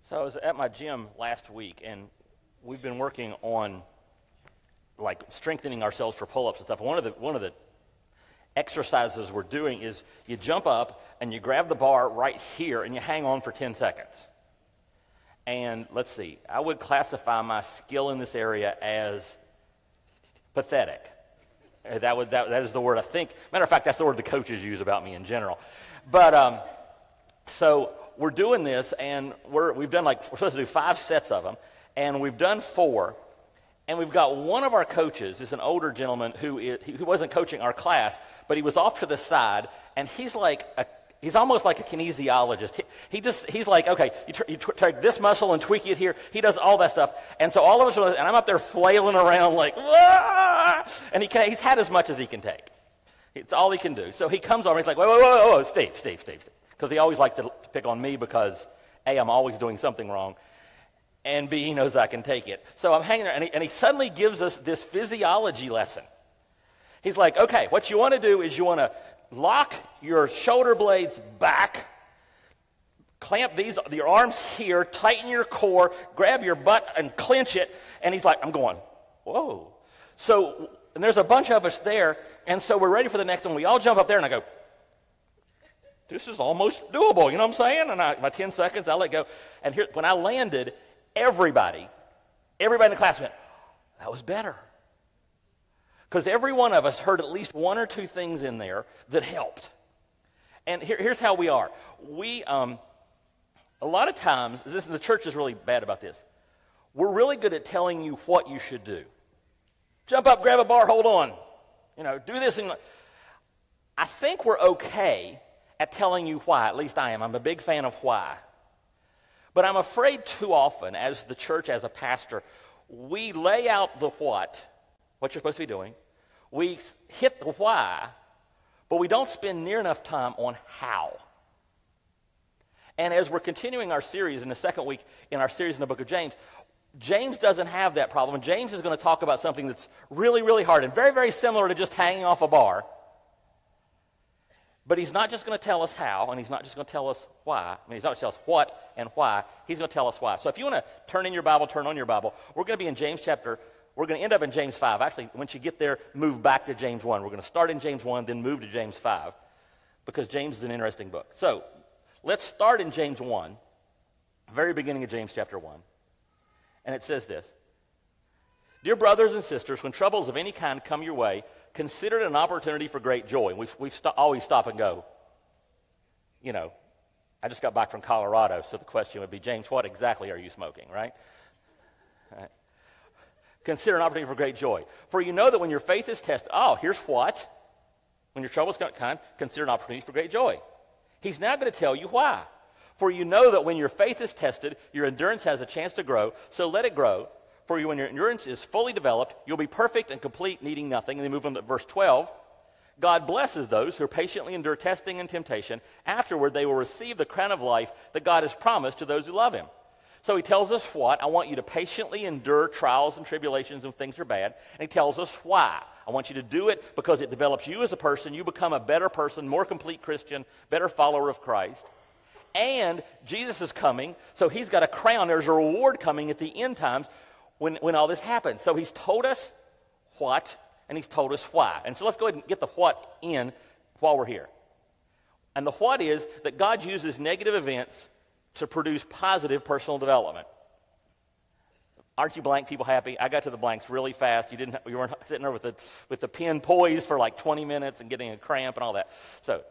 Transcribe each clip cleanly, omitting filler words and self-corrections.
So I was at my gym last week, and we've been working on like strengthening ourselves for pull-ups and stuff. One of the exercises we're doing is you jump up and you grab the bar right here and you hang on for 10 seconds. And let's see, I would classify my skill in this area as pathetic. That is the word I think. Matter of fact, that's the word the coaches use about me in general. But so we're doing this, and we're supposed to do 5 sets of them, and we've done 4. And we've got one of our coaches, is an older gentleman who wasn't coaching our class, but he was off to the side, and he's almost like a kinesiologist. He's like, okay, you take this muscle and tweak it here. He does all that stuff. And so all of us and I'm up there flailing around like, wah! And he's had as much as he can take. It's all he can do. So he comes over and he's like, whoa, Steve. Because he always likes to pick on me because, A, I'm always doing something wrong, and B, he knows I can take it. So I'm hanging there, and he suddenly gives us this physiology lesson. He's like, okay, what you want to do is you want to lock your shoulder blades back, clamp your arms here, tighten your core, grab your butt and clench it. And he's like, I'm going, whoa. So, and there's a bunch of us there, and so we're ready for the next one. We all jump up there, and I go, this is almost doable, you know what I'm saying? And my 10 seconds, I let go. And here, when I landed, everybody in the class went, that was better. Because every one of us heard at least 1 or 2 things in there that helped. And here's how we are. We, a lot of times, the church is really bad about this. We're really good at telling you what you should do. Jump up, grab a bar, hold on. Do this. I think we're okay at telling you why. At least I am. I'm a big fan of why. But I'm afraid too often, as the church, as a pastor, we lay out the what you're supposed to be doing. We hit the why, but we don't spend near enough time on how. And as we're continuing our series in the second week in our series in the book of James, James doesn't have that problem. James is going to talk about something that's really, really hard and very, very similar to just hanging off a bar. But he's not just going to tell us how, and he's not just going to tell us why. He's not going to tell us what and why. He's going to tell us why. So if you want to turn on your Bible, we're going to be in James chapter. We're going to end up in James 5. Actually, once you get there, move back to James 1. We're going to start in James 1, then move to James 5, because James is an interesting book. So let's start in James 1, very beginning of James chapter 1. And it says this: Dear brothers and sisters, when troubles of any kind come your way, consider it an opportunity for great joy. We always stop and go, I just got back from Colorado, so the question would be, James, what exactly are you smoking, right? All right. Consider an opportunity for great joy. For you know that when your faith is tested, here's what. When your troubles come, consider an opportunity for great joy. He's now going to tell you why. For you know that when your faith is tested, your endurance has a chance to grow, so let it grow. For you, when your endurance is fully developed, you'll be perfect and complete, needing nothing. And then move on to verse 12. God blesses those who patiently endure testing and temptation. Afterward, they will receive the crown of life that God has promised to those who love him. So he tells us what. I want you to patiently endure trials and tribulations when things are bad. And he tells us why. I want you to do it because it develops you as a person. You become a better person, more complete Christian, better follower of Christ. And Jesus is coming, so he's got a crown. There's a reward coming at the end times when all this happens. So he's told us what, and he's told us why. And so let's go ahead and get the what in while we're here. And the what is that God uses negative events to produce positive personal development. Aren't you blank people happy? I got to the blanks really fast. You weren't sitting there with the pen poised for like 20 minutes and getting a cramp and all that. So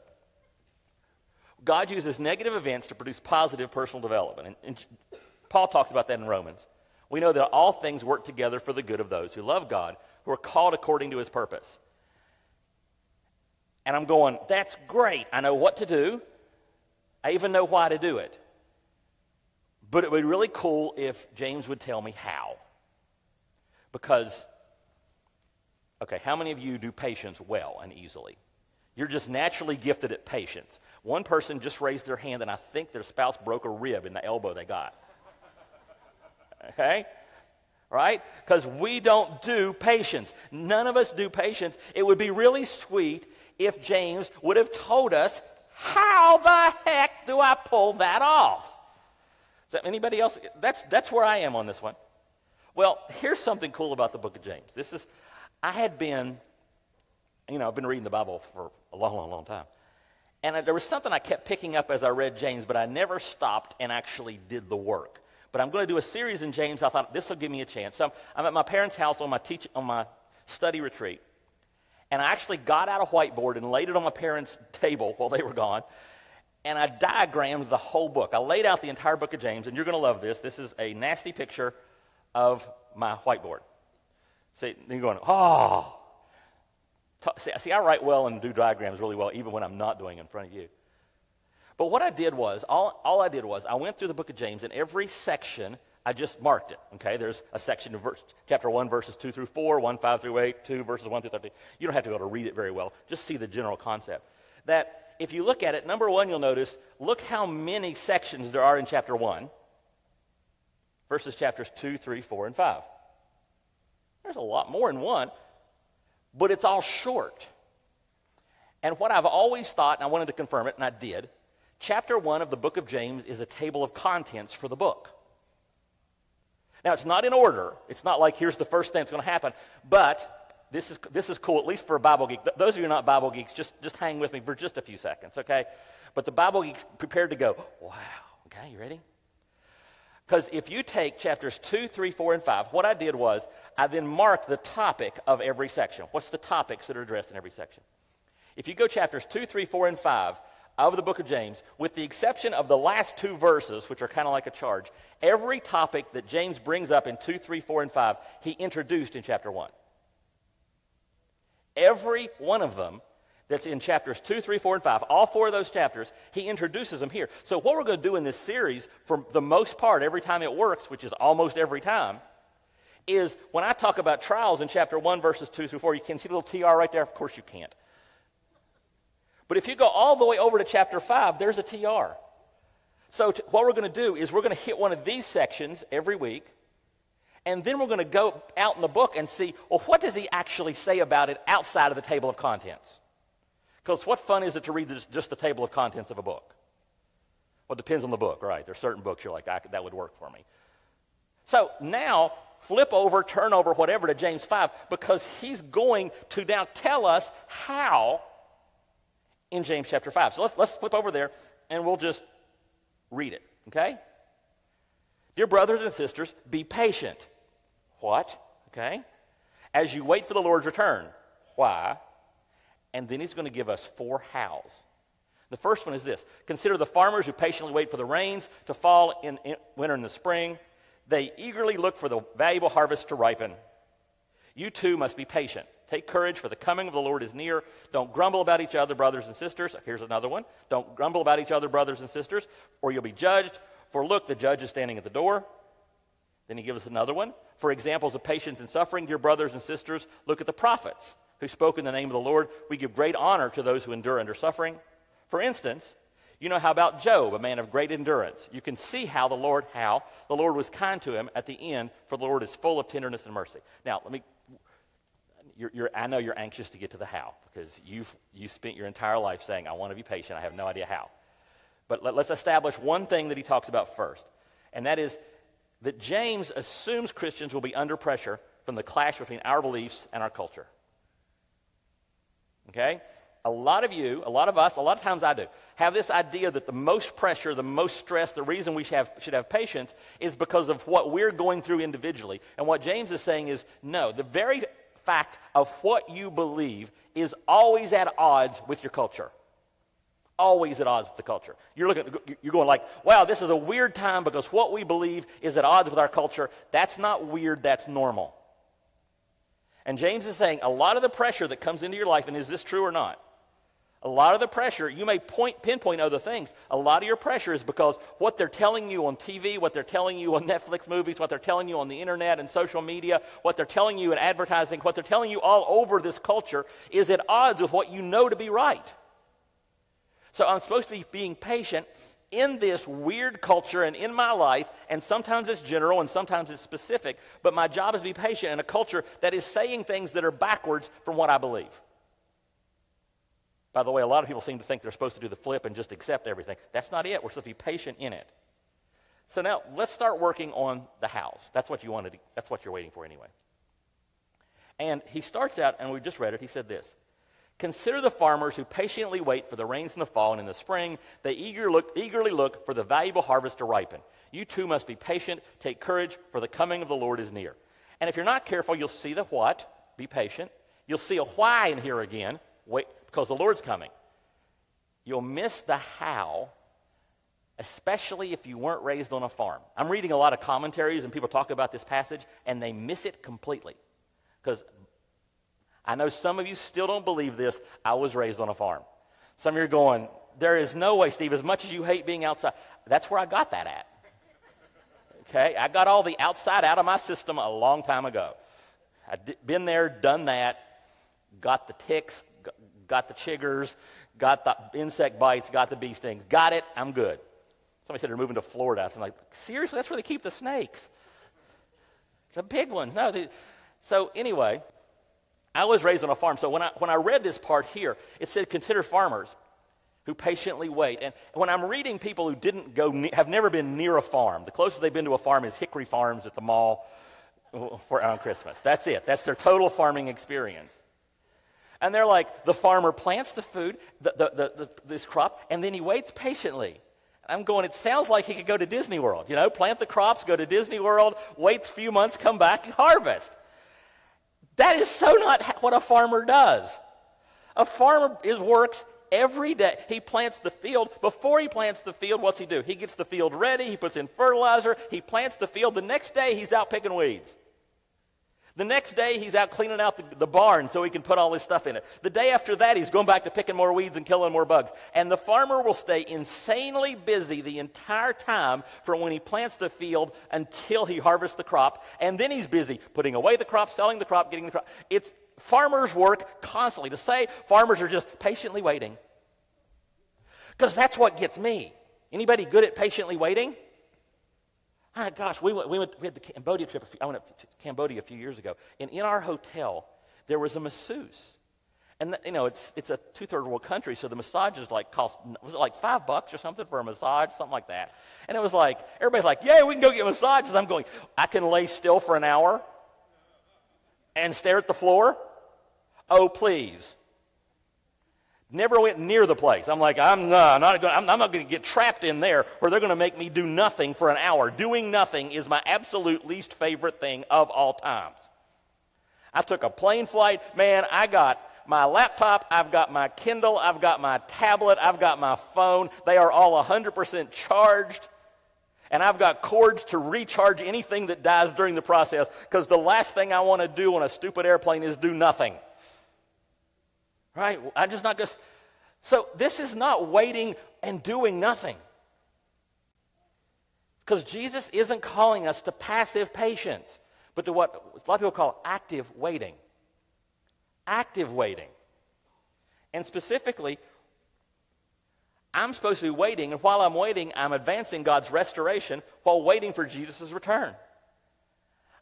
God uses negative events to produce positive personal development. And Paul talks about that in Romans. We know that all things work together for the good of those who love God, who are called according to his purpose. And I'm going, that's great. I know what to do. I even know why to do it. But it would be really cool if James would tell me how. Because, okay, how many of you do patience well and easily? You're just naturally gifted at patience. One person just raised their hand, and I think their spouse broke a rib in the elbow they got. Okay? Right? Because we don't do patience. None of us do patience. It would be really sweet if James would have told us, how the heck do I pull that off? Is that anybody else? That's where I am on this one. Well, here's something cool about the book of James. I had been, I've been reading the Bible for a long, long, long time. And there was something I kept picking up as I read James, but I never stopped and actually did the work. But I'm going to do a series in James. I thought this will give me a chance. So I'm at my parents' house on my study retreat. And I actually got out a whiteboard and laid it on my parents' table while they were gone. And I diagrammed the whole book. I laid out the entire book of James, and you're going to love this. This is a nasty picture of my whiteboard. See, you're going, oh. See, I write well and do diagrams really well, even when I'm not doing it in front of you. But what I did was, all I did was, I went through the book of James, and every section, I just marked it, okay? There's a section of chapter 1, verses 2 through 4, 1, 5 through 8, 2, verses 1 through 13. You don't have to be able to read it very well. Just see the general concept. That if you look at it, number one, you'll notice, look how many sections there are in chapter 1 versus chapters 2, 3, 4, and 5. There's a lot more in 1, but it's all short. And what I've always thought, and I wanted to confirm it, and I did, chapter 1 of the book of James is a table of contents for the book. Now, it's not in order. It's not like here's the first thing that's going to happen. But this is cool, at least for a Bible geek. Those of you who are not Bible geeks, just hang with me for just a few seconds, okay? But the Bible geeks prepared to go, wow. Okay, you ready? Because if you take chapters 2, 3, 4, and 5, what I did was I then marked the topic of every section. What's the topics that are addressed in every section? If you go chapters 2, 3, 4, and 5 of the book of James, with the exception of the last 2 verses, which are kind of like a charge, every topic that James brings up in 2, 3, 4, and 5, he introduced in chapter 1. Every one of them that's in chapters 2, 3, 4, and 5, all 4 of those chapters, he introduces them here. So what we're going to do in this series, for the most part, every time it works, which is almost every time, is when I talk about trials in chapter 1, verses 2 through 4, you can see the little TR right there? Of course you can't. But if you go all the way over to chapter 5, there's a TR. So what we're going to do is we're going to hit one of these sections every week, and then we're going to go out in the book and see, well, what does he actually say about it outside of the table of contents? Because what fun is it to read just the table of contents of a book? Well, it depends on the book, right? There's certain books you're like, that would work for me. So now, flip over, turn over, whatever, to James 5, because he's going to now tell us how in James chapter 5. So let's flip over there, and we'll just read it, okay? Dear brothers and sisters, be patient. What? Okay? As you wait for the Lord's return. Why? And then he's going to give us 4 hows. The first one is this. Consider the farmers who patiently wait for the rains to fall in winter and the spring. They eagerly look for the valuable harvest to ripen. You too must be patient. Take courage, for the coming of the Lord is near. Don't grumble about each other, brothers and sisters. Here's another one. Don't grumble about each other, brothers and sisters, or you'll be judged. For look, the judge is standing at the door. Then he gives us another one. For examples of patience and suffering, dear brothers and sisters, look at the prophets who spoke in the name of the Lord. We give great honor to those who endure under suffering. For instance, you know how about Job, a man of great endurance. You can see how the Lord was kind to him at the end, for the Lord is full of tenderness and mercy. Now, I know you're anxious to get to the how, because you spent your entire life saying, I want to be patient, I have no idea how. But let's establish one thing that he talks about first, and that is that James assumes Christians will be under pressure from the clash between our beliefs and our culture. Okay? A lot of us, a lot of times I do, have this idea that the most pressure, the most stress, the reason we should have patience is because of what we're going through individually. And what James is saying is, no, the very fact of what you believe is always at odds with your culture. Always at odds with the culture. You're going like, wow, this is a weird time because what we believe is at odds with our culture. That's not weird, that's normal. And James is saying a lot of the pressure that comes into your life, and is this true or not? A lot of the pressure, you may pinpoint other things. A lot of your pressure is because what they're telling you on TV, what they're telling you on Netflix movies, what they're telling you on the internet and social media, what they're telling you in advertising, what they're telling you all over this culture is at odds with what you know to be right. So I'm supposed to be being patient in this weird culture and in my life, and sometimes it's general and sometimes it's specific, but my job is to be patient in a culture that is saying things that are backwards from what I believe. By the way, a lot of people seem to think they're supposed to do the flip and just accept everything. That's not it. We're supposed to be patient in it. So now let's start working on the hows. That's what you wanted to, that's what you're waiting for anyway. And he starts out, and we just read it, he said this: consider the farmers who patiently wait for the rains in the fall and in the spring. They eagerly look for the valuable harvest to ripen. You too must be patient. Take courage, for the coming of the Lord is near. And if you're not careful, you'll see the what, be patient. You'll see a why in here again, wait, because the Lord's coming. You'll miss the how, especially if you weren't raised on a farm. I'm reading a lot of commentaries and people talk about this passage, and they miss it completely. Because I know some of you still don't believe this. I was raised on a farm. Some of you are going, there is no way, Steve, as much as you hate being outside. That's where I got that at. Okay? I got all the outside out of my system a long time ago. I've been there, done that, got the ticks, got the chiggers, got the insect bites, got the bee stings. Got it, I'm good. Somebody said they're moving to Florida. I'm like, seriously? That's where they keep the snakes. The big ones. No, so anyway, I was raised on a farm. So when I read this part here, it said, consider farmers who patiently wait. And when I'm reading people who have never been near a farm, the closest they've been to a farm is Hickory Farms at the mall on Christmas. That's it. That's their total farming experience. And they're like, the farmer plants the food, this crop, and then he waits patiently. I'm going, it sounds like he could go to Disney World. You know, plant the crops, go to Disney World, wait a few months, come back and harvest. That is so not what a farmer does. A farmer works every day. He plants the field. Before he plants the field, what's he do? He gets the field ready. He puts in fertilizer. He plants the field. The next day, he's out picking weeds. The next day, he's out cleaning out the barn so he can put all his stuff in it. The day after that, he's going back to picking more weeds and killing more bugs. And the farmer will stay insanely busy the entire time from when he plants the field until he harvests the crop. And then he's busy putting away the crop, selling the crop, getting the crop. It's farmers work constantly. To say farmers are just patiently waiting, because that's what gets me. Anybody good at patiently waiting? Oh, gosh, we had the Cambodia trip. I went to Cambodia a few years ago, and in our hotel there was a masseuse, and you know it's a two-third world country, so the massages was it like $5 or something for a massage, something like that, and it was like everybody's like, "Yeah, we can go get massages." I'm going, I can lay still for an hour and stare at the floor. Oh, please. Never went near the place. I'm like, I'm not going to get trapped in there where they're going to make me do nothing for an hour. Doing nothing is my absolute least favorite thing of all times. I took a plane flight. Man, I got my laptop, I've got my Kindle, I've got my tablet, I've got my phone. They are all 100% charged. And I've got cords to recharge anything that dies during the process, because the last thing I want to do on a stupid airplane is do nothing. Right? I'm just not going to. So this is not waiting and doing nothing. Because Jesus isn't calling us to passive patience, but to what a lot of people call active waiting. Active waiting. And specifically, I'm supposed to be waiting, and while I'm waiting, I'm advancing God's restoration while waiting for Jesus' return.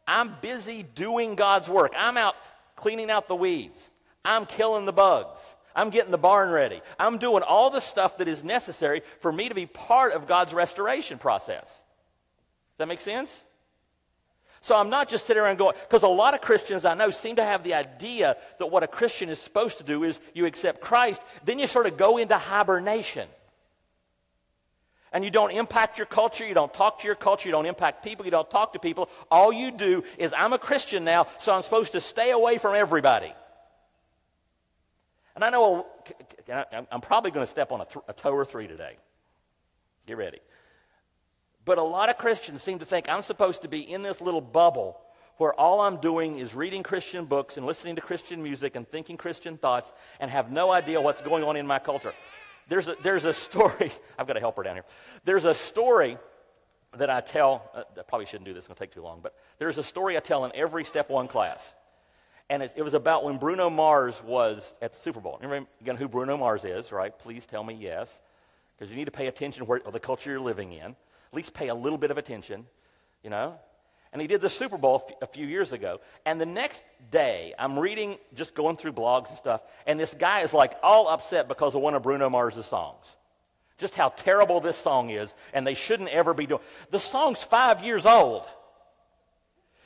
I'm busy doing God's work. I'm out cleaning out the weeds. I'm killing the bugs. I'm getting the barn ready. I'm doing all the stuff that is necessary for me to be part of God's restoration process. Does that make sense? So I'm not just sitting around going, because a lot of Christians I know seem to have the idea that what a Christian is supposed to do is you accept Christ, then you sort of go into hibernation. And you don't impact your culture, you don't talk to your culture, you don't impact people, you don't talk to people. All you do is, I'm a Christian now, so I'm supposed to stay away from everybody. And I know I'm probably going to step on a toe or three today. Get ready. But a lot of Christians seem to think I'm supposed to be in this little bubble where all I'm doing is reading Christian books and listening to Christian music and thinking Christian thoughts and have no idea what's going on in my culture. There's a story. I've got a helper down here. There's a story that I tell. I probably shouldn't do this. It's going to take too long. But there's a story I tell in every Step 1 class. And it was about when Bruno Mars was at the Super Bowl. Remember again who Bruno Mars is, right? Please tell me yes. Because you need to pay attention to the culture you're living in. At least pay a little bit of attention, you know. And he did the Super Bowl a few years ago. And the next day, I'm reading, just going through blogs and stuff, and this guy is like all upset because of one of Bruno Mars' songs. just how terrible this song is, and they shouldn't ever be doing. The song's 5 years old.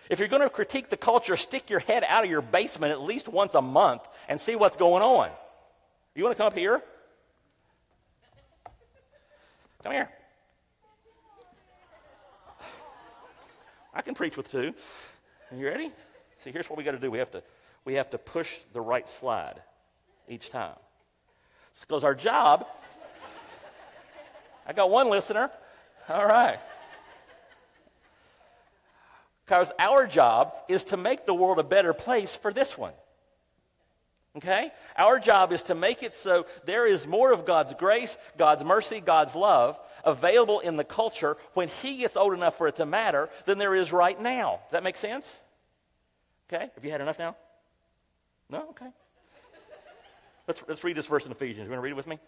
If you're going to critique the culture, stick your head out of your basement at least once a month and see what's going on. You want to come up here? Come here. I can preach with two. Are you ready? See, here's what we got to do. We have to push the right slide each time. Because our job, I got one listener. All right. Because our job is to make the world a better place for this one. Okay? Our job is to make it so there is more of God's grace, God's mercy, God's love available in the culture when he gets old enough for it to matter than there is right now. Does that make sense? Okay? Have you had enough now? No? Okay. Let's read this verse in Ephesians. You want to read it with me?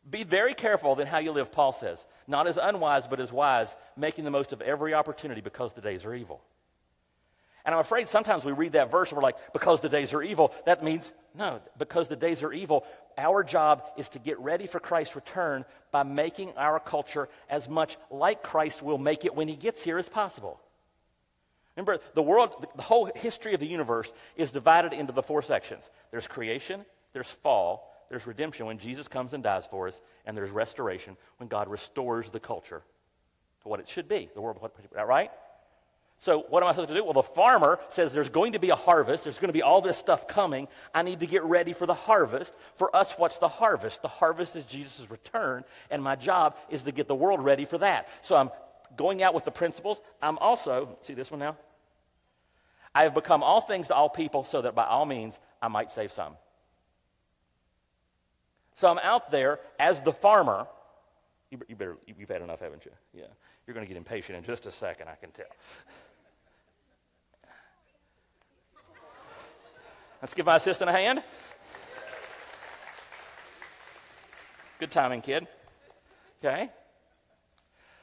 Be very careful then how you live, Paul says. Not as unwise, but as wise, making the most of every opportunity because the days are evil. And I'm afraid sometimes we read that verse and we're like, because the days are evil, that means, no, because the days are evil, our job is to get ready for Christ's return by making our culture as much like Christ will make it when he gets here as possible. Remember, the world, the whole history of the universe is divided into the four sections. There's creation, there's fall, there's redemption when Jesus comes and dies for us, and there's restoration when God restores the culture to what it should be. The world, right? So what am I supposed to do? Well, the farmer says there's going to be a harvest. There's going to be all this stuff coming. I need to get ready for the harvest. For us, what's the harvest? The harvest is Jesus' return, and my job is to get the world ready for that. So I'm going out with the principles. I'm also, see this one now? I have become all things to all people so that by all means I might save some. So I'm out there as the farmer. You've had enough, haven't you? Yeah. You're going to get impatient in just a second, I can tell. Let's give my assistant a hand. Good timing, kid. Okay?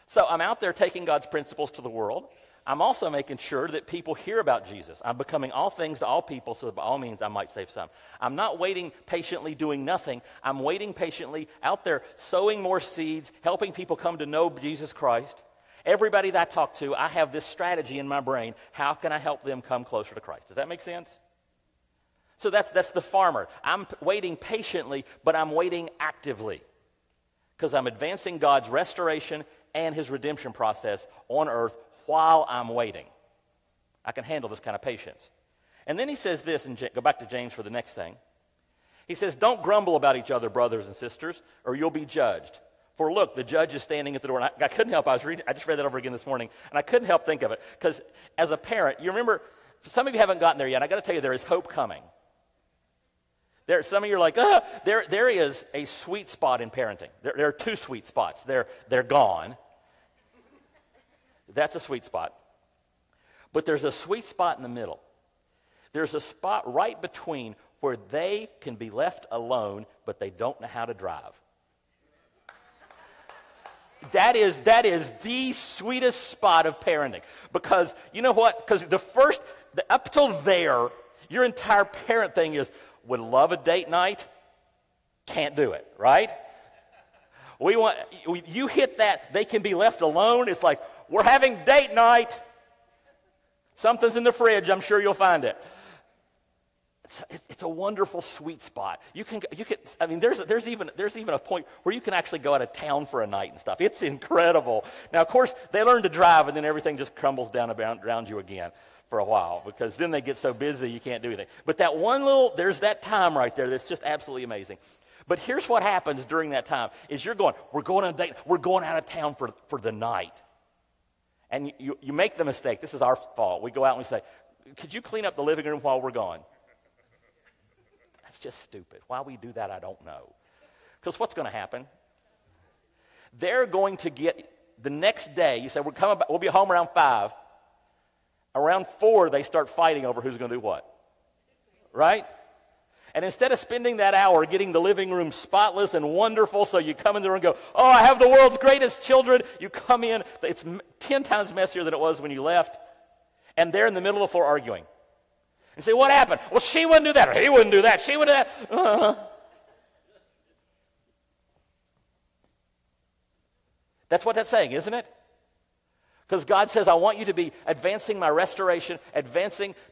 So I'm out there taking God's principles to the world. I'm also making sure that people hear about Jesus. I'm becoming all things to all people so that by all means I might save some. I'm not waiting patiently doing nothing. I'm waiting patiently out there sowing more seeds, helping people come to know Jesus Christ. Everybody that I talk to, I have this strategy in my brain. How can I help them come closer to Christ? Does that make sense? So that's the farmer. I'm waiting patiently, but I'm waiting actively because I'm advancing God's restoration and his redemption process on earth while I'm waiting. I can handle this kind of patience. And then he says this, and go back to James for the next thing. He says, don't grumble about each other, brothers and sisters, or you'll be judged. For look, the judge is standing at the door. And I couldn't help, I just read that over again this morning, and I couldn't help think of it. Because as a parent, you remember, some of you haven't gotten there yet. I got to tell you, there is hope coming. Some of you are like, there is a sweet spot in parenting. There are two sweet spots. They're gone. That's a sweet spot. But there's a sweet spot in the middle. There's a spot right between where they can be left alone, but they don't know how to drive. That is the sweetest spot of parenting. Because, you know what? Because up till there, your entire parent thing is, would love a date night, can't do it, right? You hit that, they can be left alone. It's like, we're having date night. Something's in the fridge. I'm sure you'll find it. It's a wonderful sweet spot. You can. I mean, there's even a point where you can actually go out of town for a night and stuff. It's incredible. Now, of course, they learn to drive, and then everything just crumbles down around you again for a while because then they get so busy you can't do anything. But there's that time right there that's just absolutely amazing. But here's what happens during that time is we're going on a date, we're going out of town for the night. And you make the mistake. This is our fault. We go out and we say, could you clean up the living room while we're gone? That's just stupid. Why we do that, I don't know. Because what's going to happen? They're going to get, the next day, you say, we'll be home around 5. Around 4, they start fighting over who's going to do what. Right? And instead of spending that hour getting the living room spotless and wonderful, so you come in there and go, oh, I have the world's greatest children. You come in, it's 10 times messier than it was when you left, and they're in the middle of the floor arguing. And say, what happened? Well, she wouldn't do that, or he wouldn't do that. She would do that. That's what that's saying, isn't it? Because God says, I want you to be advancing my restoration,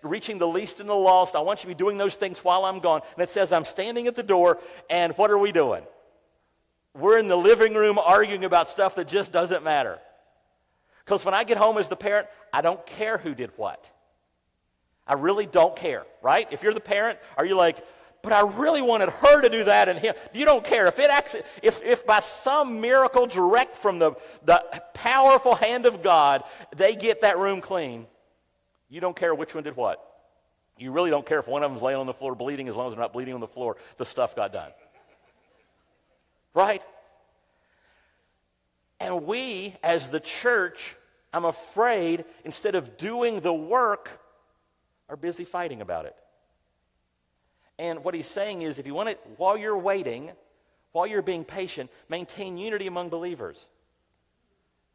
reaching the least and the lost. I want you to be doing those things while I'm gone. And it says, I'm standing at the door, and what are we doing? We're in the living room arguing about stuff that just doesn't matter. Because when I get home as the parent, I don't care who did what. I really don't care, right? If you're the parent, are you like, but I really wanted her to do that and him? You don't care. If by some miracle direct from the powerful hand of God, they get that room clean, you don't care which one did what. You really don't care if one of them's laying on the floor bleeding, as long as they're not bleeding on the floor, the stuff got done. Right? And we, as the church, I'm afraid, instead of doing the work, are busy fighting about it. And what he's saying is, if you want to, while you're waiting, while you're being patient, maintain unity among believers.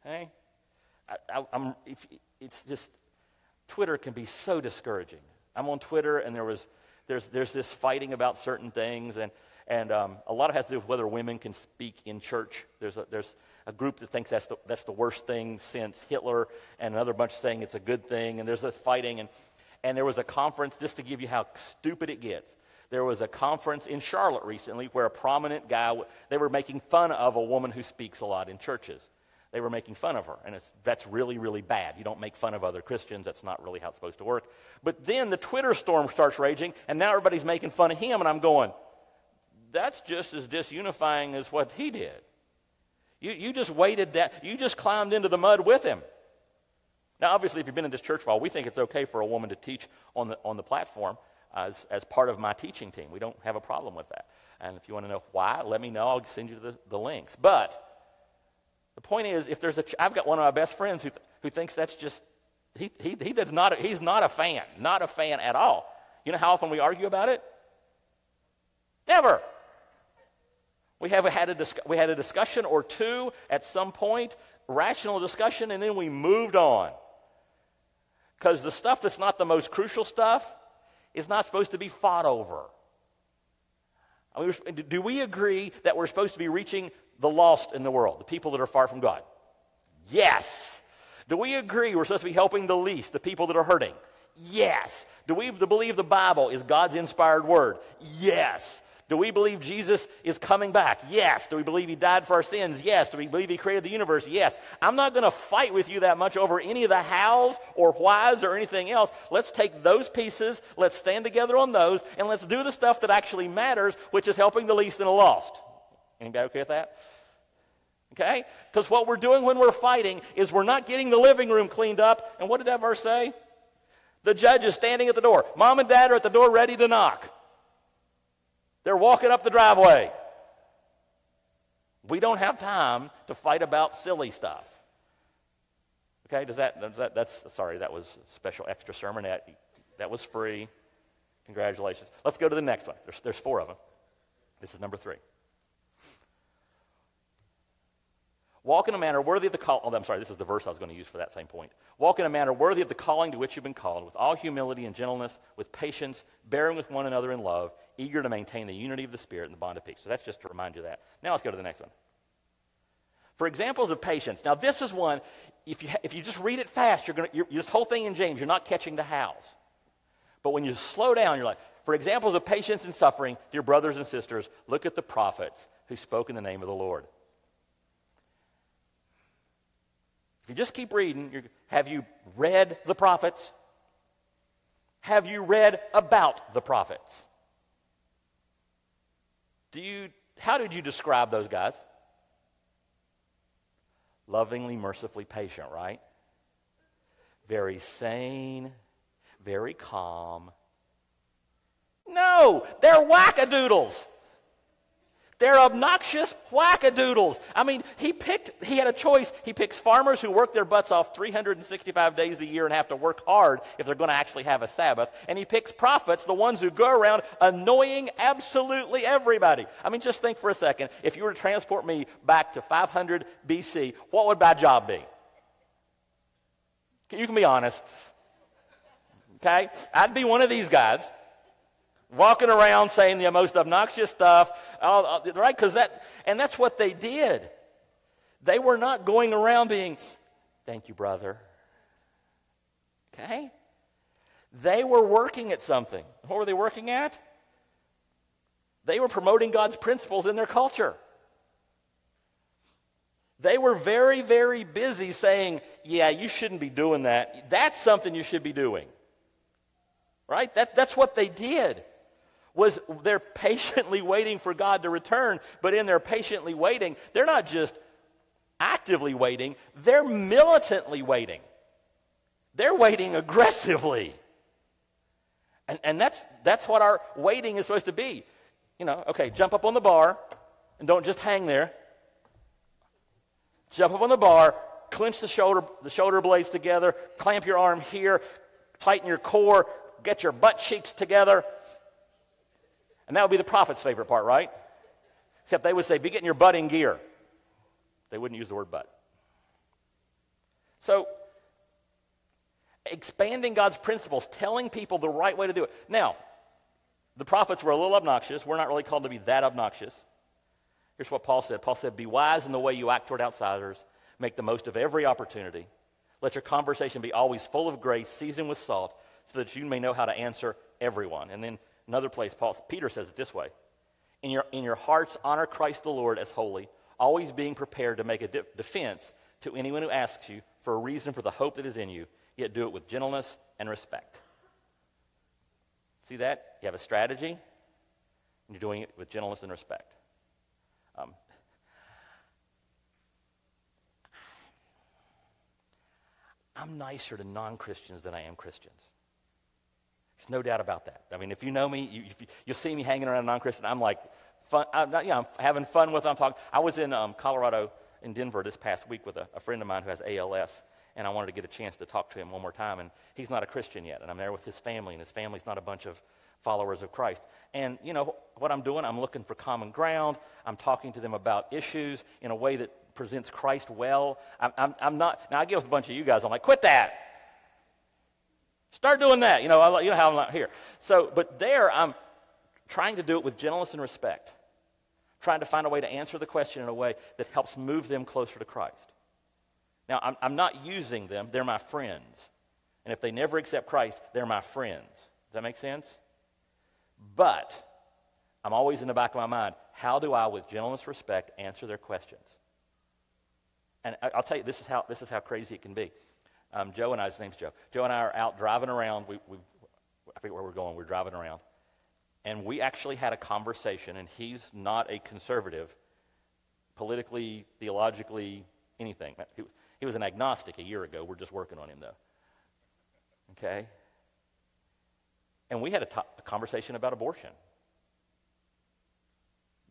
Okay? It's just, Twitter can be so discouraging. I'm on Twitter, and there's this fighting about certain things, and a lot of it has to do with whether women can speak in church. There's a group that thinks that's the worst thing since Hitler, and another bunch saying it's a good thing, and there's a fighting, and there was a conference, just to give you how stupid it gets. There was a conference in Charlotte recently where a prominent guy, they were making fun of a woman who speaks a lot in churches. They were making fun of her, and that's really, really bad. You don't make fun of other Christians. That's not really how it's supposed to work. But then the Twitter storm starts raging, and now everybody's making fun of him, and I'm going, that's just as disunifying as what he did. You just waited that. You just climbed into the mud with him. Now, obviously, if you've been in this church for a while, we think it's okay for a woman to teach on the platform as part of my teaching team. We don't have a problem with that. And if you want to know why, let me know. I'll send you the links. But the point is, if there's I've got one of my best friends who thinks that's just he's not a fan at all. You know how often we argue about it? Never. We had a discussion or two at some point, rational discussion, and then we moved on. Because the stuff that's not the most crucial stuff is not supposed to be fought over. I mean, do we agree that we're supposed to be reaching the lost in the world, the people that are far from God? Yes. Do we agree we're supposed to be helping the least, the people that are hurting? Yes. Do we believe the Bible is God's inspired word? Yes. Do we believe Jesus is coming back? Yes. Do we believe he died for our sins? Yes. Do we believe he created the universe? Yes. I'm not going to fight with you that much over any of the hows or whys or anything else. Let's take those pieces, let's stand together on those, and let's do the stuff that actually matters, which is helping the least and the lost. Anybody okay with that? Okay? Because what we're doing when we're fighting is we're not getting the living room cleaned up. And what did that verse say? The judge is standing at the door. Mom and dad are at the door ready to knock. They're walking up the driveway. We don't have time to fight about silly stuff. Okay, sorry, that was a special extra sermon. That was free. Congratulations. Let's go to the next one. There's 4 of them. This is number 3. Walk in a manner worthy of the call. Oh, I'm sorry, this is the verse I was going to use for that same point. Walk in a manner worthy of the calling to which you've been called, with all humility and gentleness, with patience, bearing with one another in love, eager to maintain the unity of the Spirit and the bond of peace. So that's just to remind you of that. Now let's go to the next one. For examples of patience. Now this is one, if you just read it fast, this whole thing in James, you're not catching the hows. But when you slow down, you're like, for examples of patience and suffering, dear brothers and sisters, look at the prophets who spoke in the name of the Lord. If you just keep reading, have you read the prophets? Have you read about the prophets? How did you describe those guys? Lovingly, mercifully patient, right? Very sane, very calm. No, they're wackadoodles. They're obnoxious wackadoodles. I mean, he had a choice. He picks farmers who work their butts off 365 days a year and have to work hard if they're going to actually have a Sabbath. And he picks prophets, the ones who go around annoying absolutely everybody. I mean, just think for a second. If you were to transport me back to 500 BC, what would my job be? You can be honest. Okay? I'd be one of these guys. Walking around saying the most obnoxious stuff, right? Because that's what they did. They were not going around being, thank you, brother. Okay? They were working at something. What were they working at? They were promoting God's principles in their culture. They were very, very busy saying, yeah, you shouldn't be doing that. That's something you should be doing. Right? That's what they did. Was they're patiently waiting for God to return, but in their patiently waiting, they're not just actively waiting, they're militantly waiting. They're waiting aggressively. And that's what our waiting is supposed to be. You know, okay, jump up on the bar and don't just hang there. Jump up on the bar, clench the shoulder blades together, clamp your arm here, tighten your core, get your butt cheeks together. And that would be the prophet's favorite part, right? Except they would say, be getting your butt in gear. They wouldn't use the word butt. So, expanding God's principles, telling people the right way to do it. Now, the prophets were a little obnoxious. We're not really called to be that obnoxious. Here's what Paul said. Paul said, be wise in the way you act toward outsiders. Make the most of every opportunity. Let your conversation be always full of grace, seasoned with salt, so that you may know how to answer everyone. And then another place, Peter says it this way. In your hearts, honor Christ the Lord as holy, always being prepared to make a defense to anyone who asks you for a reason for the hope that is in you, yet do it with gentleness and respect. See that? You have a strategy, and you're doing it with gentleness and respect. I'm nicer to non-Christians than I am Christians. There's no doubt about that. I mean, if you know me, you'll see me hanging around a non-Christian. I'm like, I'm having fun with them. I'm talking. I was in Colorado, in Denver this past week with a friend of mine who has ALS, and I wanted to get a chance to talk to him one more time, and he's not a Christian yet, and I'm there with his family, and his family's not a bunch of followers of Christ. And, you know, what I'm doing, I'm looking for common ground. I'm talking to them about issues in a way that presents Christ well. I'm not, now I get with a bunch of you guys, I'm like, quit that. Start doing that. You know how I'm not here. So, but there I'm trying to do it with gentleness and respect. Trying to find a way to answer the question in a way that helps move them closer to Christ. Now, I'm not using them. They're my friends. And if they never accept Christ, they're my friends. Does that make sense? But I'm always in the back of my mind, how do I, with gentleness and respect, answer their questions? And I'll tell you, this is how crazy it can be. Joe and I, his name's Joe. Joe and I are out driving around. I forget where we're going. We're driving around. And we actually had a conversation, and he's not a conservative, politically, theologically, anything. He was an agnostic a year ago. We're just working on him, though. Okay? And we had a conversation about abortion.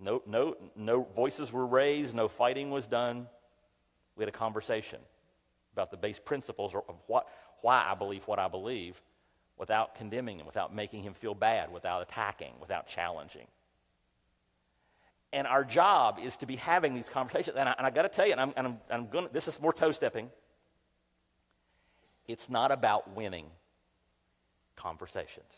No voices were raised. No fighting was done. We had a conversation about the base principles of why I believe what I believe, without condemning him, without making him feel bad, without attacking, without challenging. And our job is to be having these conversations. And I got to tell you, and I'm going. This is more toe stepping. It's not about winning conversations.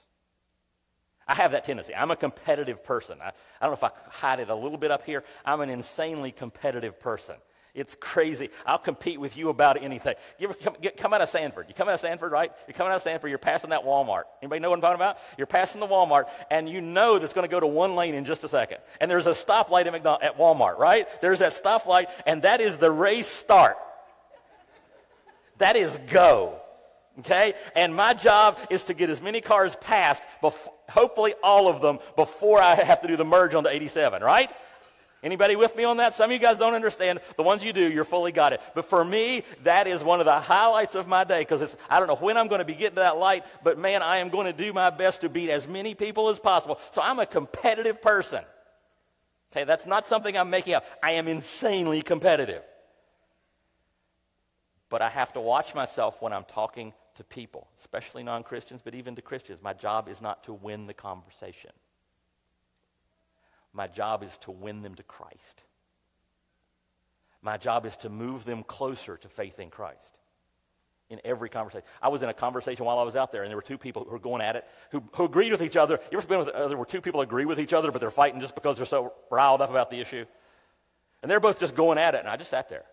I have that tendency. I'm a competitive person. I don't know if I hide it a little bit up here. I'm an insanely competitive person. It's crazy. I'll compete with you about anything. You ever come out of Sanford? You come out of Sanford, right? You're coming out of Sanford, you're passing that Walmart. Anybody know what I'm talking about? You're passing the Walmart, and you know that's going to go to one lane in just a second. And there's a stoplight at Walmart, right? There's that stoplight, and that is the race start. That is go. Okay? And my job is to get as many cars past, hopefully all of them, before I have to do the merge on the 87, right? Anybody with me on that? Some of you guys don't understand. The ones you do, you're fully got it. But for me, that is one of the highlights of my day, because I don't know when I'm going to be getting to that light, but man, I am going to do my best to beat as many people as possible. So I'm a competitive person. Okay, that's not something I'm making up. I am insanely competitive. But I have to watch myself when I'm talking to people, especially non-Christians, but even to Christians. My job is not to win the conversation. My job is to win them to Christ. My job is to move them closer to faith in Christ in every conversation. I was in a conversation while I was out there, and there were two people who were going at it who agreed with each other. You ever been with, there were two people who agree with each other, but they're fighting just because they're so riled up about the issue? And they're both just going at it, and I just sat there.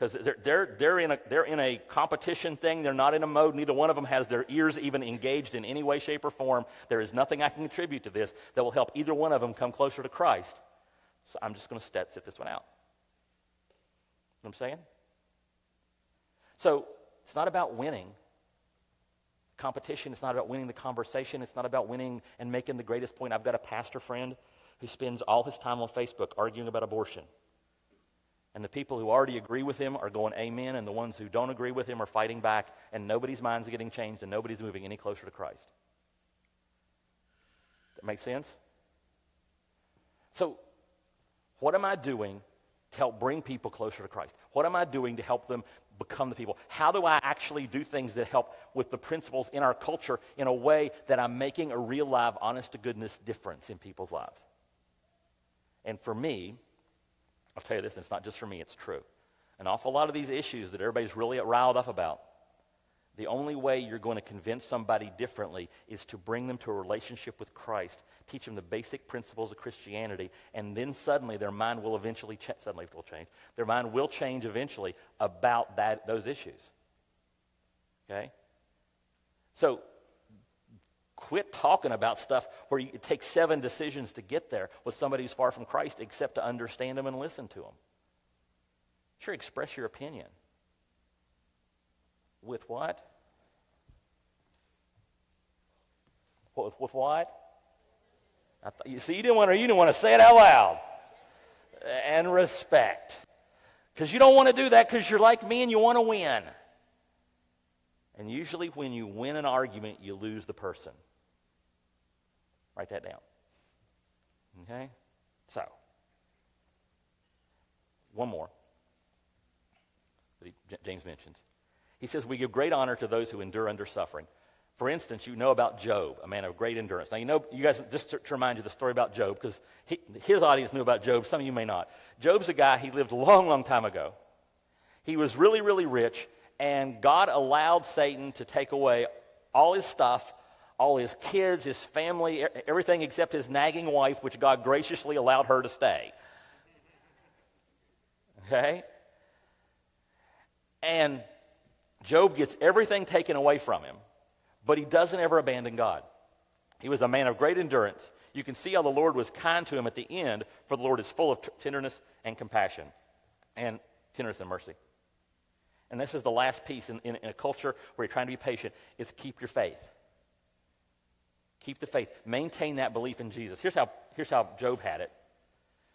Because they're in a competition thing. They're not in a mode. Neither one of them has their ears even engaged in any way, shape, or form. There is nothing I can contribute to this that will help either one of them come closer to Christ. So I'm just going to sit this one out. You know what I'm saying? So it's not about winning competition. It's not about winning the conversation. It's not about winning and making the greatest point. I've got a pastor friend who spends all his time on Facebook arguing about abortion. And the people who already agree with him are going amen, and the ones who don't agree with him are fighting back, and nobody's minds are getting changed, and nobody's moving any closer to Christ. That makes sense? So, what am I doing to help bring people closer to Christ? What am I doing to help them become the people? How do I actually do things that help with the principles in our culture in a way that I'm making a real, live, honest-to-goodness difference in people's lives? And for me, I'll tell you this, and it's not just for me, it's true. An awful lot of these issues that everybody's really riled up about, the only way you're going to convince somebody differently is to bring them to a relationship with Christ, teach them the basic principles of Christianity, and then suddenly their mind will eventually change. Their mind will change eventually about those issues. Okay? So, quit talking about stuff where it takes 7 decisions to get there with somebody who's far from Christ, except to understand them and listen to them. Sure, express your opinion. With what? With what? You see, you didn't want to say it out loud. And respect. Because you don't want to do that because you're like me and you want to win. And usually when you win an argument, you lose the person. Write that down. Okay? So, one more that James mentions. He says, we give great honor to those who endure under suffering. For instance, you know about Job, a man of great endurance. Now, you guys, just to remind you the story about Job, because his audience knew about Job. Some of you may not. Job's a guy, he lived a long, long time ago. He was really, really rich, and God allowed Satan to take away all his stuff, all his kids, his family, everything except his nagging wife, which God graciously allowed her to stay. Okay? And Job gets everything taken away from him, but he doesn't ever abandon God. He was a man of great endurance. You can see how the Lord was kind to him at the end, for the Lord is full of tenderness and compassion, and tenderness and mercy. And this is the last piece in a culture where you're trying to be patient, is keep your faith. Keep the faith. Maintain that belief in Jesus. Here's how Job had it.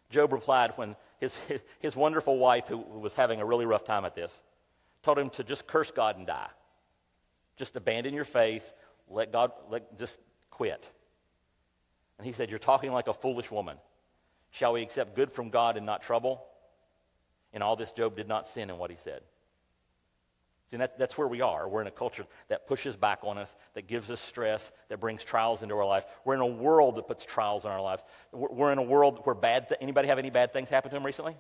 Job replied when his wonderful wife, who was having a really rough time at this, told him to just curse God and die. Just abandon your faith. Just quit. And he said, you're talking like a foolish woman. Shall we accept good from God and not trouble? In all this, Job did not sin in what he said. See, that's where we are. We're in a culture that pushes back on us, that gives us stress, that brings trials into our life. We're in a world that puts trials in our lives. We're in a world where anybody have any bad things happen to them recently?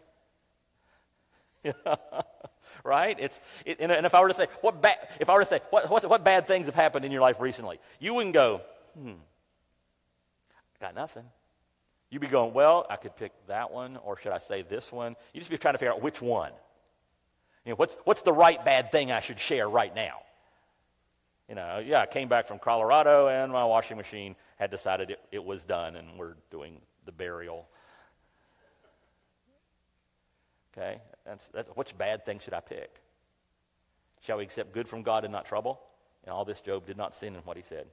Right? And if I were to say, what bad things have happened in your life recently? You wouldn't go, got nothing. You'd be going, well, I could pick that one, or should I say this one? You'd just be trying to figure out which one. You know, what's the right bad thing I should share right now? You know, I came back from Colorado and my washing machine had decided it was done and we're doing the burial. Okay, that's which bad thing should I pick? Shall we accept good from God and not trouble? In all this, Job did not sin in what he said.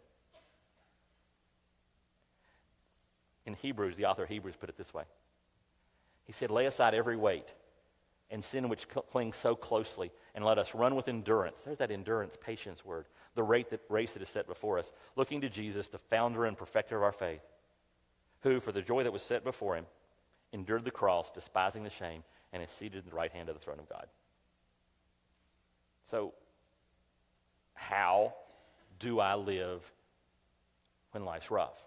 In Hebrews, the author of Hebrews put it this way. He said, lay aside every weight and sin which clings so closely, and let us run with endurance. There's that endurance, patience word. The race that is set before us, looking to Jesus, the founder and perfecter of our faith, who, for the joy that was set before him, endured the cross, despising the shame, and is seated at the right hand of the throne of God. So, how do I live when life's rough?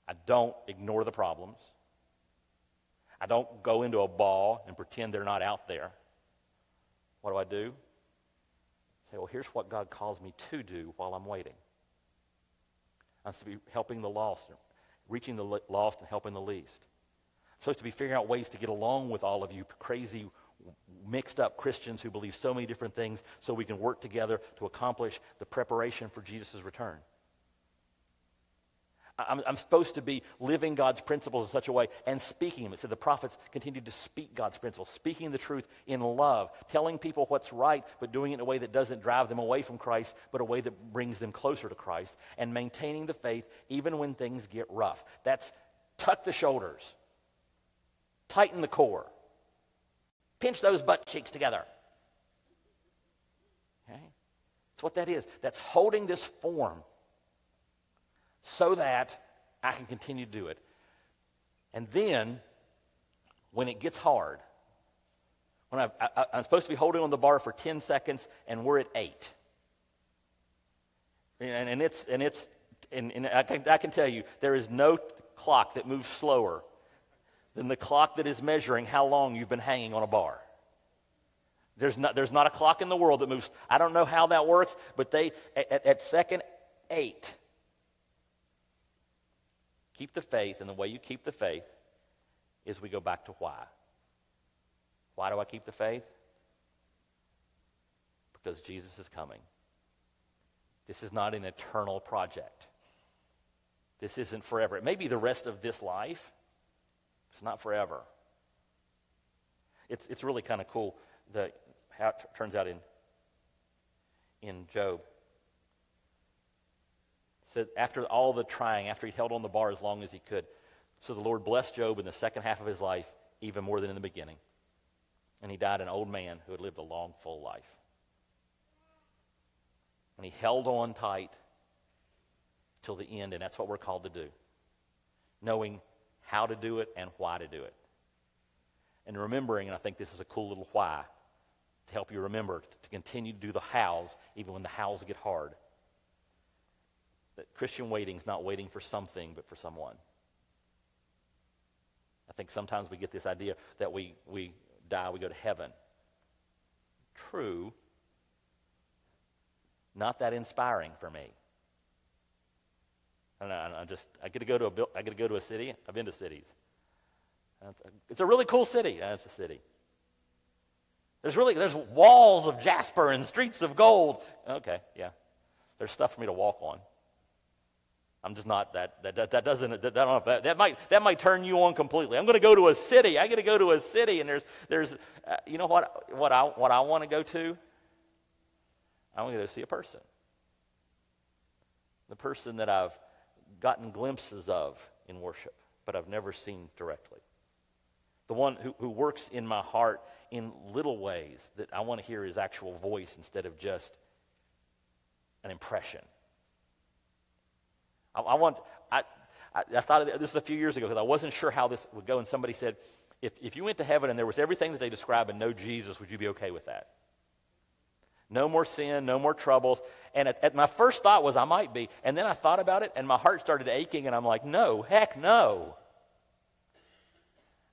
I don't ignore the problems. I don't go into a ball and pretend they're not out there. What do? Say, well, here's what God calls me to do while I'm waiting. I'm supposed to be helping the lost, reaching the lost and helping the least. I'm supposed to be figuring out ways to get along with all of you crazy, mixed up Christians who believe so many different things so we can work together to accomplish the preparation for Jesus' return. I'm supposed to be living God's principles in such a way and speaking them. It said the prophets continued to speak God's principles, speaking the truth in love, telling people what's right, but doing it in a way that doesn't drive them away from Christ, but a way that brings them closer to Christ, and maintaining the faith even when things get rough. That's tuck the shoulders, tighten the core, pinch those butt cheeks together. Okay? That's what that is. That's holding this form so that I can continue to do it. And then, when it gets hard, when I'm supposed to be holding on the bar for 10 seconds, and we're at 8. And I can tell you, there is no clock that moves slower than the clock that is measuring how long you've been hanging on a bar. There's not a clock in the world that moves. I don't know how that works, but at second 8, keep the faith, and the way you keep the faith is we go back to why. Why do I keep the faith? Because Jesus is coming. This is not an eternal project. This isn't forever. It may be the rest of this life. It's not forever. It's really kind of cool how it turns out in Job. Said after all the trying, after he held on the bar as long as he could, so the Lord blessed Job in the second half of his life even more than in the beginning. And he died an old man who had lived a long, full life. And he held on tight till the end, and that's what we're called to do. Knowing how to do it and why to do it. And remembering, and I think this is a cool little why, to help you remember to continue to do the hows even when the hows get hard. That Christian waiting is not waiting for something, but for someone. I think sometimes we get this idea that we die, we go to heaven. True. Not that inspiring for me. I get to go to a city. I've been to cities. It's a really cool city. It's a city. There's walls of jasper and streets of gold. Okay, yeah. There's stuff for me to walk on. I'm just not that might turn you on completely. I'm going to go to a city. I got to go to a city, and there's you know what I want to go to? I want to go see a person. The person that I've gotten glimpses of in worship, but I've never seen directly. The one who works in my heart in little ways that I want to hear his actual voice instead of just an impression. I thought of this a few years ago because I wasn't sure how this would go, and somebody said, if you went to heaven and there was everything that they describe and no Jesus, would you be okay with that? No more sin, no more troubles. And at my first thought was I might be, and then I thought about it and my heart started aching, and I'm like, no, heck no.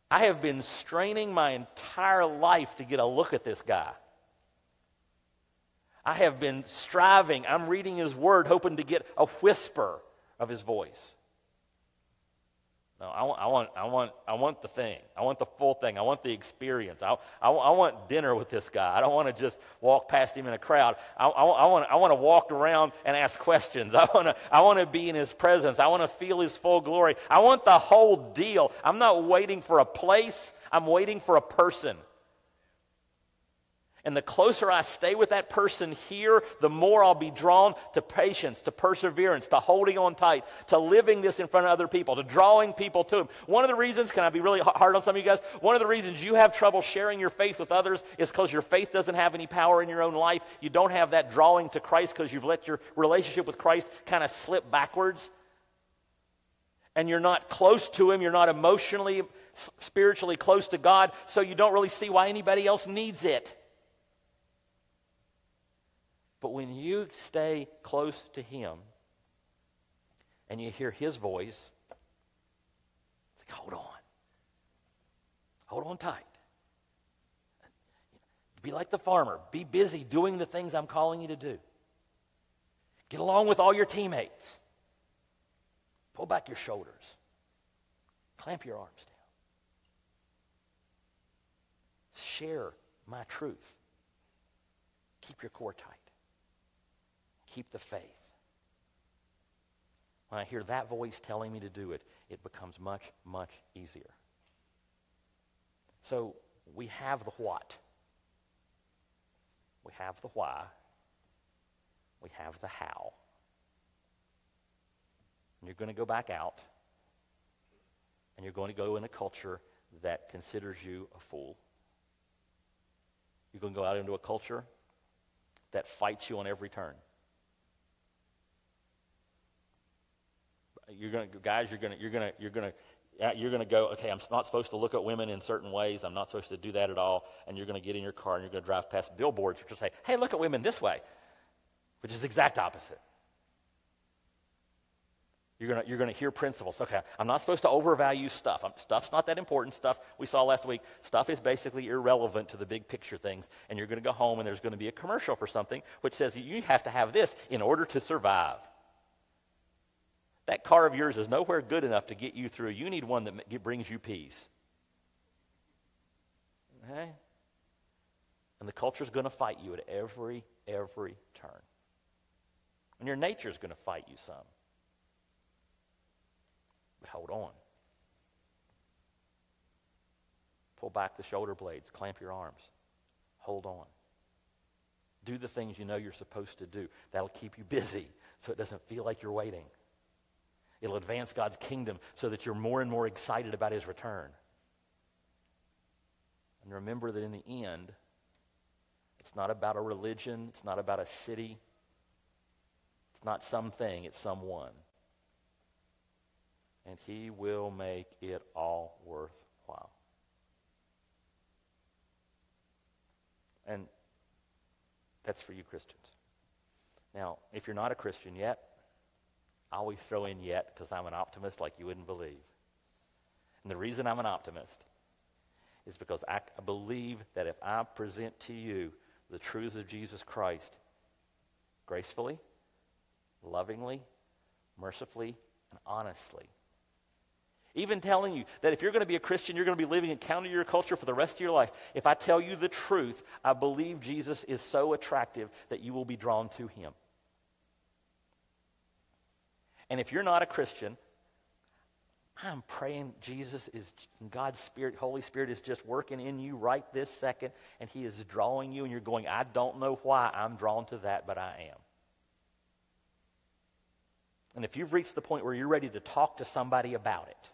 I have been straining my entire life to get a look at this guy. I have been striving. I'm reading his word, hoping to get a whisper of his voice. No, I want the thing. I want the full thing. I want the experience. I want dinner with this guy. I don't want to just walk past him in a crowd. I want to walk around and ask questions. I want to be in his presence. I want to feel his full glory. I want the whole deal. I'm not waiting for a place. I'm waiting for a person. And the closer I stay with that person here, the more I'll be drawn to patience, to perseverance, to holding on tight, to living this in front of other people, to drawing people to him. One of the reasons, can I be really hard on some of you guys? One of the reasons you have trouble sharing your faith with others is because your faith doesn't have any power in your own life. You don't have that drawing to Christ because you've let your relationship with Christ kind of slip backwards. And you're not close to him. You're not emotionally, spiritually close to God, so you don't really see why anybody else needs it. But when you stay close to him and you hear his voice, it's like, hold on. Hold on tight. Be like the farmer. Be busy doing the things I'm calling you to do. Get along with all your teammates. Pull back your shoulders. Clamp your arms down. Share my truth. Keep your core tight. Keep the faith. When I hear that voice telling me to do it, it becomes much, much easier. So we have the what. We have the why. We have the how. And you're going to go back out, and you're going to go in a culture that considers you a fool. You're going to go out into a culture that fights you on every turn. You're going to go, okay, I'm not supposed to look at women in certain ways. I'm not supposed to do that at all. And you're going to get in your car and you're going to drive past billboards which will say, hey, look at women this way, which is the exact opposite. You're going to hear principles. Okay, I'm not supposed to overvalue stuff. Stuff's not that important. Stuff we saw last week, stuff is basically irrelevant to the big picture things. And you're going to go home and there's going to be a commercial for something which says you have to have this in order to survive. That car of yours is nowhere good enough to get you through. You need one that brings you peace. Okay? And the culture's going to fight you at every turn. And your nature's going to fight you some. But hold on. Pull back the shoulder blades. Clamp your arms. Hold on. Do the things you know you're supposed to do. That'll keep you busy so it doesn't feel like you're waiting. It'll advance God's kingdom so that you're more and more excited about his return. And remember that in the end, it's not about a religion. It's not about a city. It's not something. It's someone. And he will make it all worthwhile. And that's for you Christians. Now, if you're not a Christian yet, I always throw in yet because I'm an optimist like you wouldn't believe. And the reason I'm an optimist is because I believe that if I present to you the truths of Jesus Christ gracefully, lovingly, mercifully, and honestly, even telling you that if you're going to be a Christian, you're going to be living in counter your culture for the rest of your life. If I tell you the truth, I believe Jesus is so attractive that you will be drawn to him. And if you're not a Christian, I'm praying God's Spirit, Holy Spirit is just working in you right this second, and he is drawing you, and you're going, I don't know why I'm drawn to that, but I am. And if you've reached the point where you're ready to talk to somebody about it,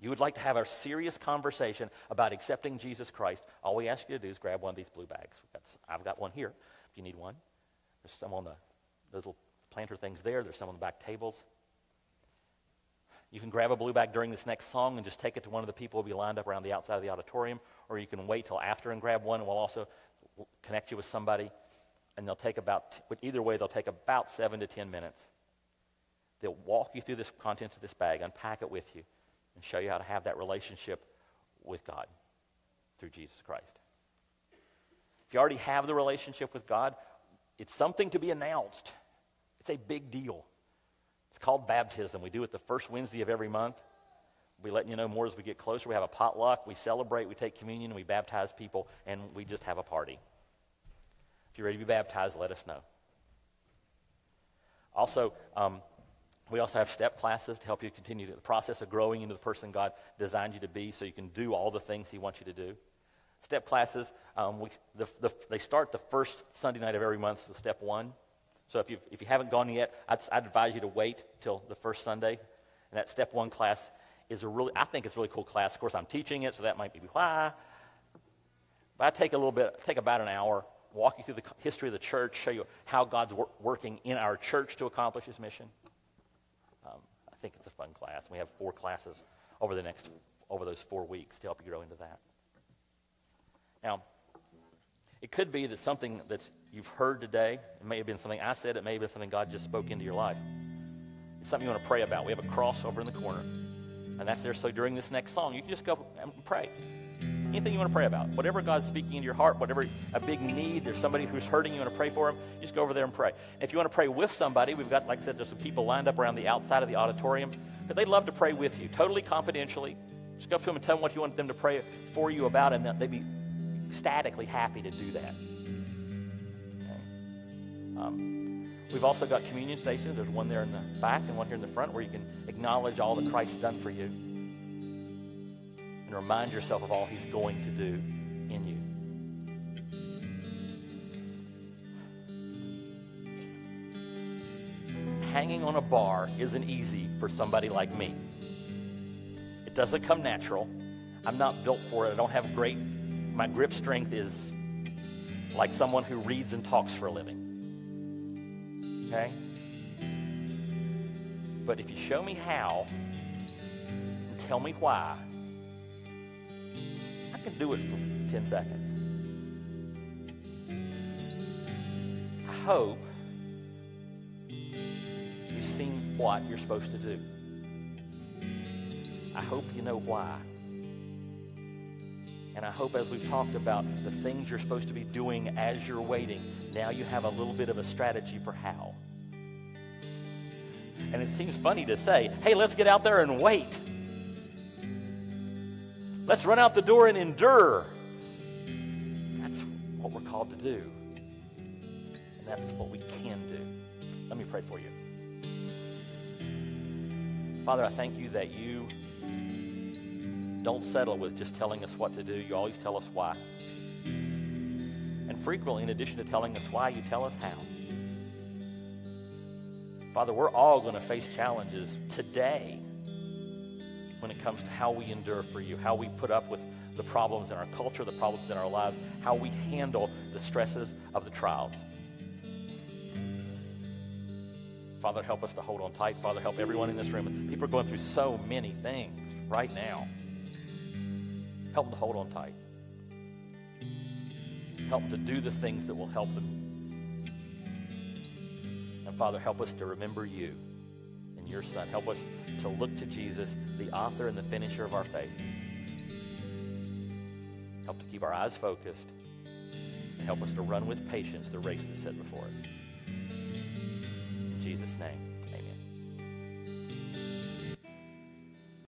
you would like to have a serious conversation about accepting Jesus Christ, all we ask you to do is grab one of these blue bags. I've got one here if you need one. There's some on those little planter things there. There's some on the back tables. You can grab a blue bag during this next song and just take it to one of the people who will be lined up around the outside of the auditorium, or you can wait till after and grab one, and we'll also connect you with somebody, and either way, they'll take about 7 to 10 minutes. They'll walk you through the contents of this bag, unpack it with you, and show you how to have that relationship with God through Jesus Christ. If you already have the relationship with God, it's something to be announced. It's a big deal. It's called baptism. We do it the first Wednesday of every month. We'll be letting you know more as we get closer. We have a potluck. We celebrate. We take communion. We baptize people. And we just have a party. If you're ready to be baptized, let us know. Also, we also have step classes to help you continue the process of growing into the person God designed you to be so you can do all the things he wants you to do. Step classes, they start the first Sunday night of every month, so step 1. So if you haven't gone yet, I'd advise you to wait till the first Sunday. And that step 1 class is I think it's a really cool class. Of course, I'm teaching it, so that might be why. But I take about an hour, walk you through the history of the church, show you how God's working in our church to accomplish his mission. I think it's a fun class. We have 4 classes over those 4 weeks to help you grow into that. Now, it could be that something that you've heard today, it may have been something I said, it may have been something God just spoke into your life. It's something you want to pray about. We have a cross over in the corner, and that's there. So during this next song, you can just go and pray. Anything you want to pray about. Whatever God's speaking into your heart, whatever a big need, there's somebody who's hurting, you want to pray for them, just go over there and pray. If you want to pray with somebody, we've got, like I said, there's some people lined up around the outside of the auditorium. They'd love to pray with you, totally confidentially. Just go up to them and tell them what you want them to pray for you about, and they'd be ecstatically happy to do that. Okay. We've also got communion stations. There's one there in the back and one here in the front where you can acknowledge all that Christ's done for you and remind yourself of all he's going to do in you. Hanging on a bar isn't easy for somebody like me. It doesn't come natural. I'm not built for it. I don't have my grip strength is like someone who reads and talks for a living. Okay? But if you show me how and tell me why, I can do it for 10 seconds. I hope you've seen what you're supposed to do. I hope you know why. And I hope as we've talked about the things you're supposed to be doing as you're waiting, now you have a little bit of a strategy for how. And it seems funny to say, hey, let's get out there and wait. Let's run out the door and endure. That's what we're called to do. And that's what we can do. Let me pray for you. Father, I thank you that you don't settle with just telling us what to do. You always tell us why. And frequently, in addition to telling us why, you tell us how. Father, we're all going to face challenges today when it comes to how we endure for you, how we put up with the problems in our culture, the problems in our lives, how we handle the stresses of the trials. Father, help us to hold on tight. Father, help everyone in this room. People are going through so many things right now. Help them to hold on tight. Help them to do the things that will help them. And Father, help us to remember you and your Son. Help us to look to Jesus, the author and the finisher of our faith. Help to keep our eyes focused. And help us to run with patience the race that's set before us. In Jesus' name.